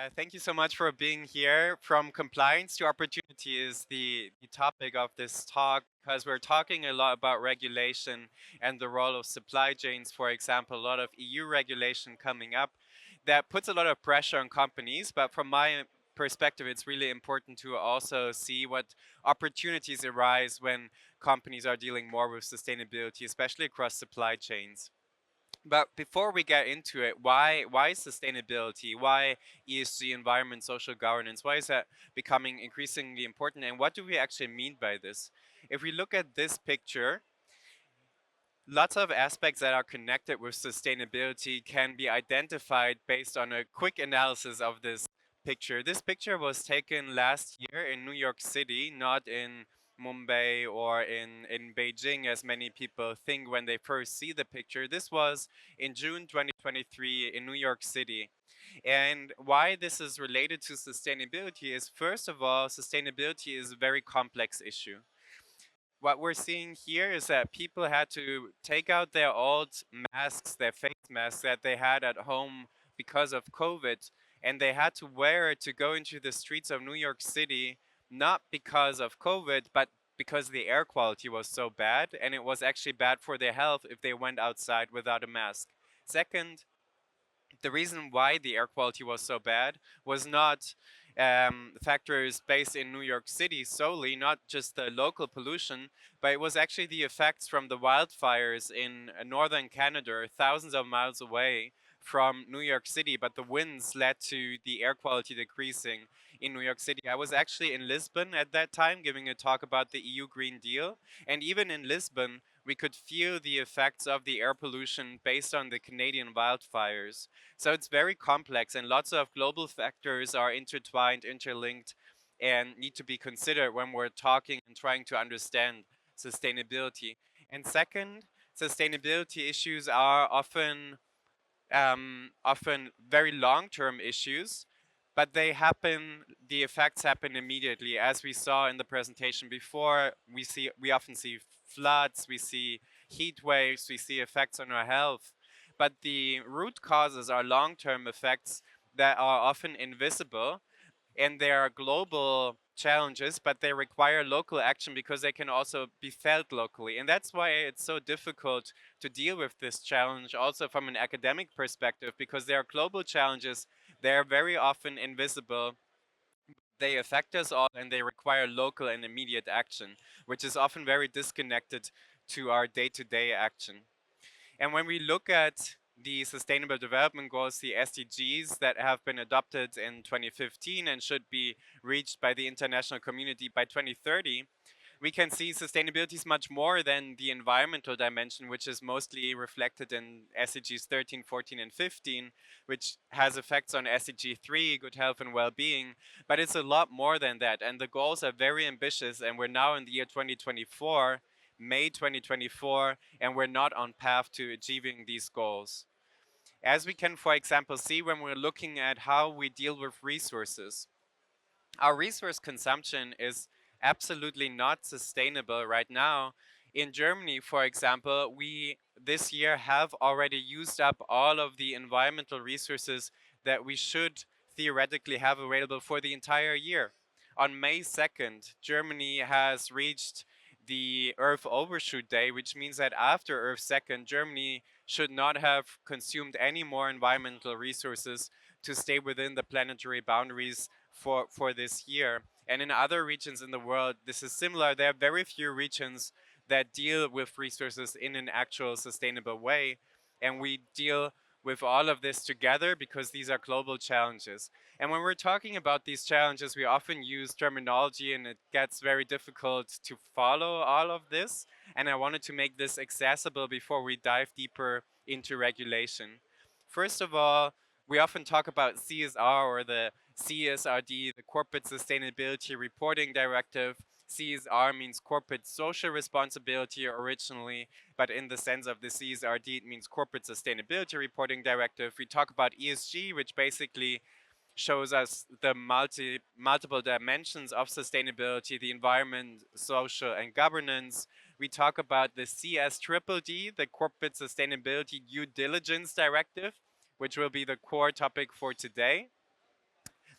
Thank you so much for being here. From compliance to opportunity is the topic of this talk because we're talking a lot about regulation and the role of supply chains. For example, a lot of EU regulation coming up that puts a lot of pressure on companies. But from my perspective, it's really important to also see what opportunities arise when companies are dealing more with sustainability, especially across supply chains. But before we get into it, why sustainability? Why ESG, environment, social governance? Why is that becoming increasingly important? And what do we actually mean by this? If we look at this picture, lots of aspects that are connected with sustainability can be identified based on a quick analysis of this picture. This picture was taken last year in New York City, not in Mumbai or in Beijing, as many people think when they first see the picture. This was in June 2023 in New York City. And why this is related to sustainability is, first of all, sustainability is a very complex issue. What we're seeing here is that people had to take out their old masks, their face masks that they had at home because of COVID, and they had to wear it to go into the streets of New York City, not because of COVID, but because the air quality was so bad, and it was actually bad for their health if they went outside without a mask. Second, the reason why the air quality was so bad was not factors based in New York City solely, not just the local pollution, but it was actually the effects from the wildfires in northern Canada, thousands of miles away from New York City. But the winds led to the air quality decreasing in New York City. I was actually in Lisbon at that time giving a talk about the EU Green Deal. And even in Lisbon, we could feel the effects of the air pollution based on the Canadian wildfires. So it's very complex, and lots of global factors are intertwined, interlinked, and need to be considered when we're talking and trying to understand sustainability. And second, sustainability issues are often very long-term issues, but the effects happen immediately. As we saw in the presentation before, we often see floods, we see heat waves, we see effects on our health. But the root causes are long-term effects that are often invisible, and they are global challenges, but they require local action because they can also be felt locally. And that's why it's so difficult to deal with this challenge also from an academic perspective, because there are global challenges. They're very often invisible. They affect us all, and they require local and immediate action, which is often very disconnected to our day-to-day action. And when we look at the Sustainable Development Goals, the SDGs that have been adopted in 2015 and should be reached by the international community by 2030, we can see sustainability is much more than the environmental dimension, which is mostly reflected in SDGs 13, 14, and 15, which has effects on SDG 3, good health and well-being. But it's a lot more than that. And the goals are very ambitious, and we're now in the year 2024, May 2024, and we're not on path to achieving these goals. As we can, for example, see when we're looking at how we deal with resources, our resource consumption is absolutely not sustainable right now. In Germany, for example, we this year have already used up all of the environmental resources that we should theoretically have available for the entire year. On May 2nd, Germany has reached the Earth Overshoot Day, which means that after Earth 2nd, Germany should not have consumed any more environmental resources to stay within the planetary boundaries for this year. And in other regions in the world, this is similar. There are very few regions that deal with resources in an actual sustainable way. And we deal with all of this together because these are global challenges. And when we're talking about these challenges, we often use terminology, and it gets very difficult to follow all of this. And I wanted to make this accessible before we dive deeper into regulation. First of all, we often talk about CSR, or the CSRD, the Corporate Sustainability Reporting Directive. CSR means corporate social responsibility originally, but in the sense of the CSRD, it means Corporate Sustainability Reporting Directive. We talk about ESG, which basically shows us the multiple dimensions of sustainability, the environment, social, and governance. We talk about the CSDDD, the Corporate Sustainability Due Diligence Directive, which will be the core topic for today.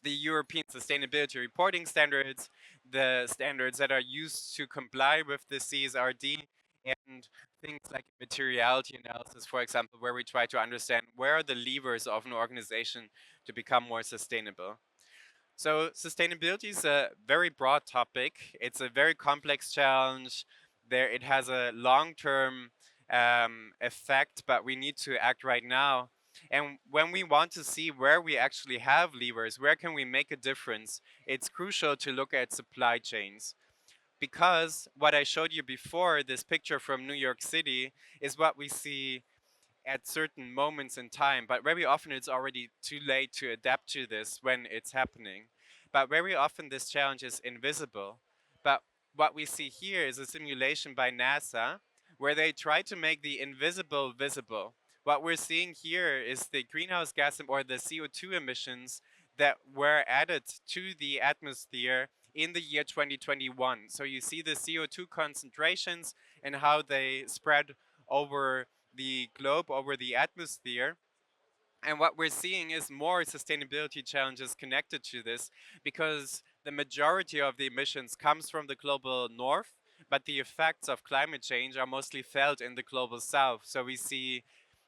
the European sustainability reporting standards, the standards that are used to comply with the CSRD, and things like materiality analysis, for example, where we try to understand where are the levers of an organization to become more sustainable. So sustainability is a very broad topic. It's a very complex challenge. There, it has a long-term effect, but we need to act right now. And when we want to see where we actually have levers, where can we make a difference, it's crucial to look at supply chains. Because what I showed you before, this picture from New York City, is what we see at certain moments in time, but very often it's already too late to adapt to this when it's happening. But very often this challenge is invisible. But what we see here is a simulation by NASA where they try to make the invisible visible. What we're seeing here is the greenhouse gas or the CO2 emissions that were added to the atmosphere in the year 2021. So you see the CO2 concentrations and how they spread over the globe, over the atmosphere. And what we're seeing is more sustainability challenges connected to this because the majority of the emissions comes from the global north, but the effects of climate change are mostly felt in the global south. So we see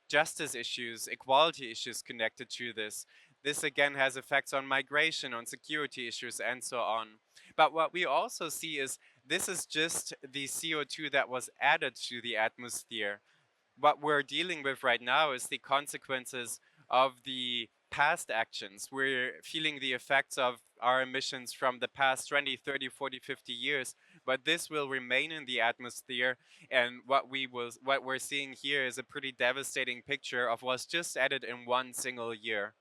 justice issues, equality issues connected to this. This again has effects on migration, on security issues, and so on. But what we also see is this is just the CO2 that was added to the atmosphere. What we're dealing with right now is the consequences of the past actions. We're feeling the effects of our emissions from the past 20, 30, 40, 50 years, but this will remain in the atmosphere. And what we're seeing here is a pretty devastating picture of what's just added in one single year.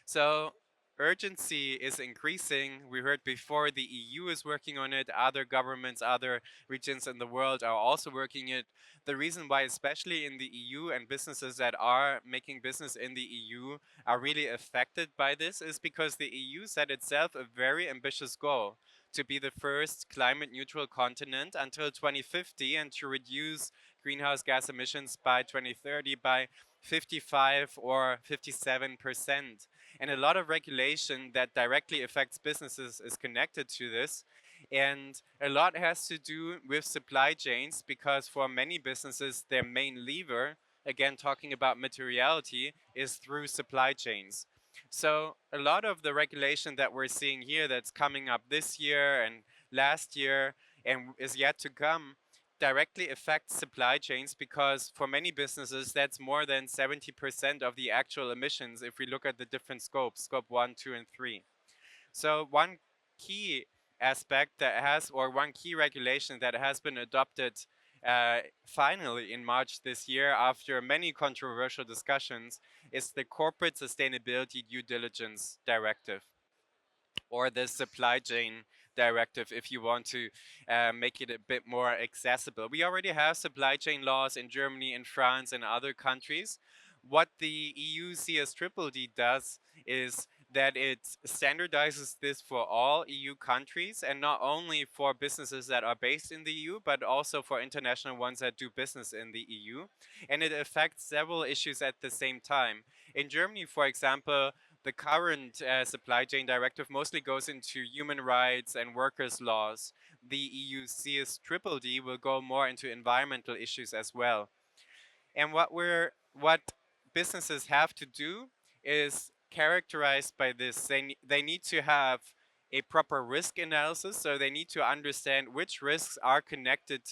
So urgency is increasing. We heard before the EU is working on it. Other governments, other regions in the world are also working it. The reason why, especially in the EU and businesses that are making business in the EU are really affected by this is because the EU set itself a very ambitious goal to be the first climate neutral continent until 2050 and to reduce greenhouse gas emissions by 2030 by 55 or 57%. And a lot of regulation that directly affects businesses is connected to this. And a lot has to do with supply chains because for many businesses, their main lever, again, talking about materiality, is through supply chains. So a lot of the regulation that we're seeing here that's coming up this year and last year and is yet to come directly affects supply chains because for many businesses that's more than 70% of the actual emissions if we look at the different scopes, scope 1, 2 and 3. So one key aspect that has, or one key regulation that has been adopted finally in March this year after many controversial discussions is the Corporate Sustainability Due Diligence Directive, or the supply chain directive if you want to make it a bit more accessible. We already have supply chain laws in Germany, in France, and other countries. What the EU CSDDD does is that it standardizes this for all EU countries and not only for businesses that are based in the EU, but also for international ones that do business in the EU. And it affects several issues at the same time. In Germany, for example, the current supply chain directive mostly goes into human rights and workers' laws. The EU CSDDD will go more into environmental issues as well. And what businesses have to do is characterized by this. They need to have a proper risk analysis, so they need to understand which risks are connected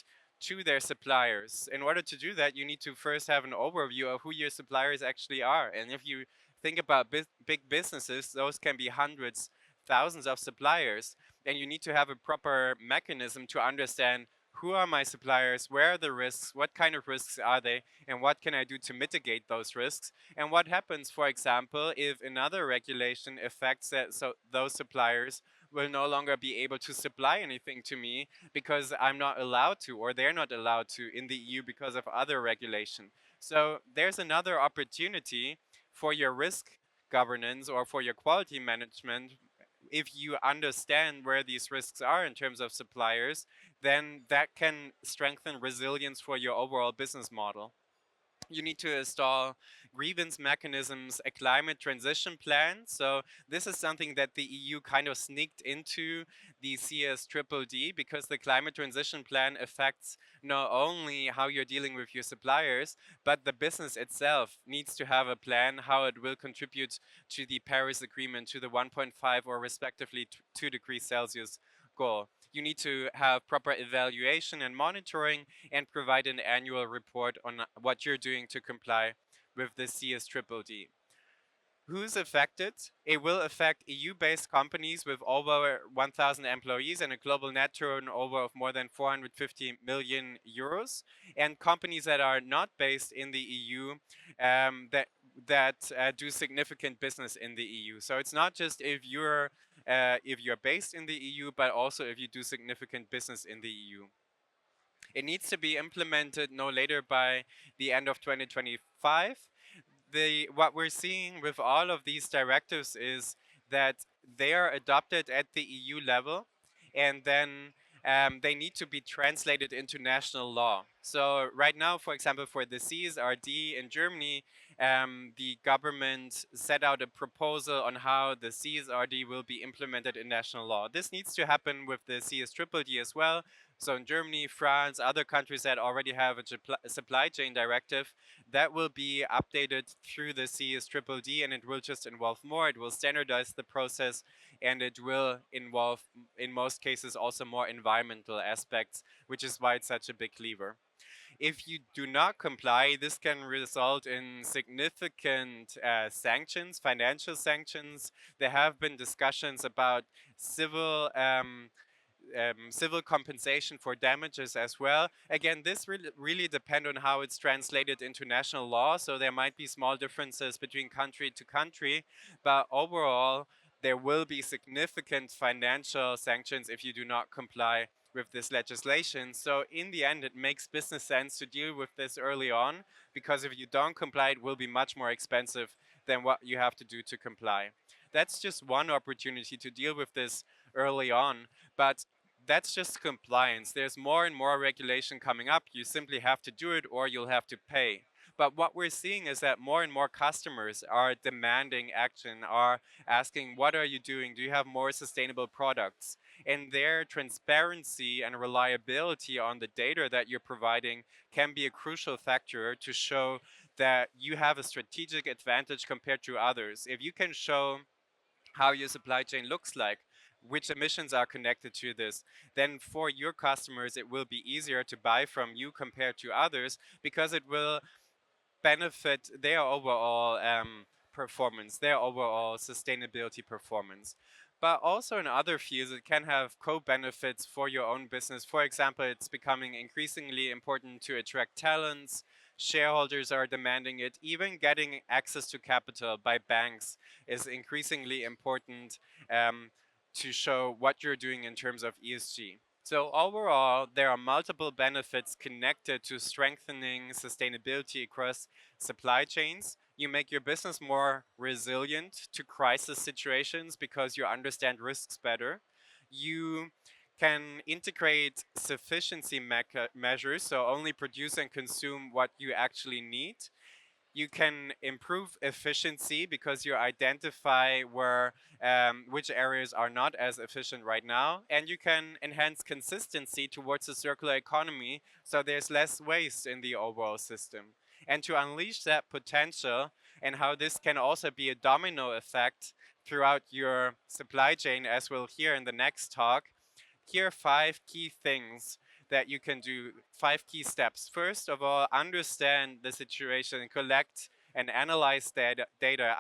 to their suppliers. In order to do that, you need to first have an overview of who your suppliers actually are. And if you think about big businesses, those can be hundreds, thousands of suppliers, and you need to have a proper mechanism to understand who are my suppliers, where are the risks, what kind of risks are they, and what can I do to mitigate those risks, and what happens, for example, if another regulation affects that, so those suppliers will no longer be able to supply anything to me because I'm not allowed to, or they're not allowed to in the EU because of other regulation. So there's another opportunity for your risk governance or for your quality management. If you understand where these risks are in terms of suppliers, then that can strengthen resilience for your overall business model. You need to install grievance mechanisms, a climate transition plan. So this is something that the EU kind of sneaked into the CSDDD, because the climate transition plan affects not only how you're dealing with your suppliers, but the business itself needs to have a plan how it will contribute to the Paris Agreement, to the 1.5 or respectively 2 degrees Celsius goal. You need to have proper evaluation and monitoring and provide an annual report on what you're doing to comply with the CSDDD. Who's affected? It will affect EU-based companies with over 1,000 employees and a global net turnover of more than 450 million euros, and companies that are not based in the EU, that do significant business in the EU. So it's not just if you're based in the EU, but also if you do significant business in the EU. It needs to be implemented no later by the end of 2025. What we're seeing with all of these directives is that they are adopted at the EU level, and then they need to be translated into national law. So right now, for example, for the CSRD in Germany, the government set out a proposal on how the CSRD will be implemented in national law. This needs to happen with the CSDDD as well. So in Germany, France, other countries that already have a supply chain directive, that will be updated through the CSDDD, and it will just involve more. It will standardize the process, and it will involve, in most cases, also more environmental aspects, which is why it's such a big lever. If you do not comply, this can result in significant sanctions, financial sanctions. There have been discussions about civil compensation for damages as well. Again, this really depend on how it's translated into national law, so there might be small differences between country to country, but overall, there will be significant financial sanctions if you do not comply with this legislation. So in the end, it makes business sense to deal with this early on, because if you don't comply, it will be much more expensive than what you have to do to comply. That's just one opportunity to deal with this early on, but that's just compliance. There's more and more regulation coming up. You simply have to do it or you'll have to pay. But what we're seeing is that more and more customers are demanding action, are asking, what are you doing? Do you have more sustainable products? And their transparency and reliability on the data that you're providing can be a crucial factor to show that you have a strategic advantage compared to others. If you can show how your supply chain looks like, which emissions are connected to this, then for your customers, it will be easier to buy from you compared to others, because it will benefit their overall performance, their overall sustainability performance. But also in other fields, it can have co-benefits for your own business. For example, it's becoming increasingly important to attract talents. Shareholders are demanding it. Even getting access to capital by banks is increasingly important to show what you're doing in terms of ESG. So overall, there are multiple benefits connected to strengthening sustainability across supply chains. You make your business more resilient to crisis situations because you understand risks better. You can integrate sufficiency measures, so only produce and consume what you actually need. You can improve efficiency because you identify which areas are not as efficient right now, and you can enhance consistency towards a circular economy, so there's less waste in the overall system. And to unleash that potential, and how this can also be a domino effect throughout your supply chain, as we'll hear in the next talk, here are 5 key things that you can do, 5 key steps. First of all, understand the situation, collect and analyze data,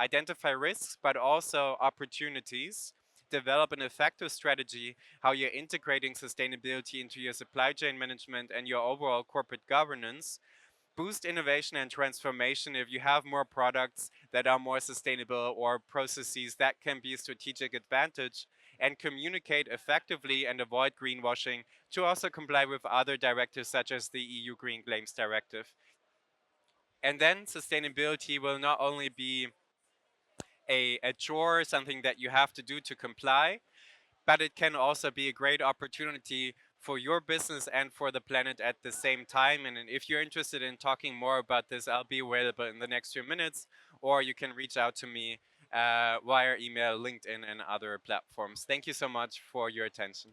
identify risks, but also opportunities. Develop an effective strategy, how you're integrating sustainability into your supply chain management and your overall corporate governance. Boost innovation and transformation. If you have more products that are more sustainable or processes, that can be a strategic advantage. And communicate effectively and avoid greenwashing to also comply with other directives such as the EU Green Claims Directive. And then sustainability will not only be a chore, something that you have to do to comply, but it can also be a great opportunity for your business and for the planet at the same time. And if you're interested in talking more about this, I'll be available in the next few minutes, or you can reach out to me via email, LinkedIn, and other platforms. Thank you so much for your attention.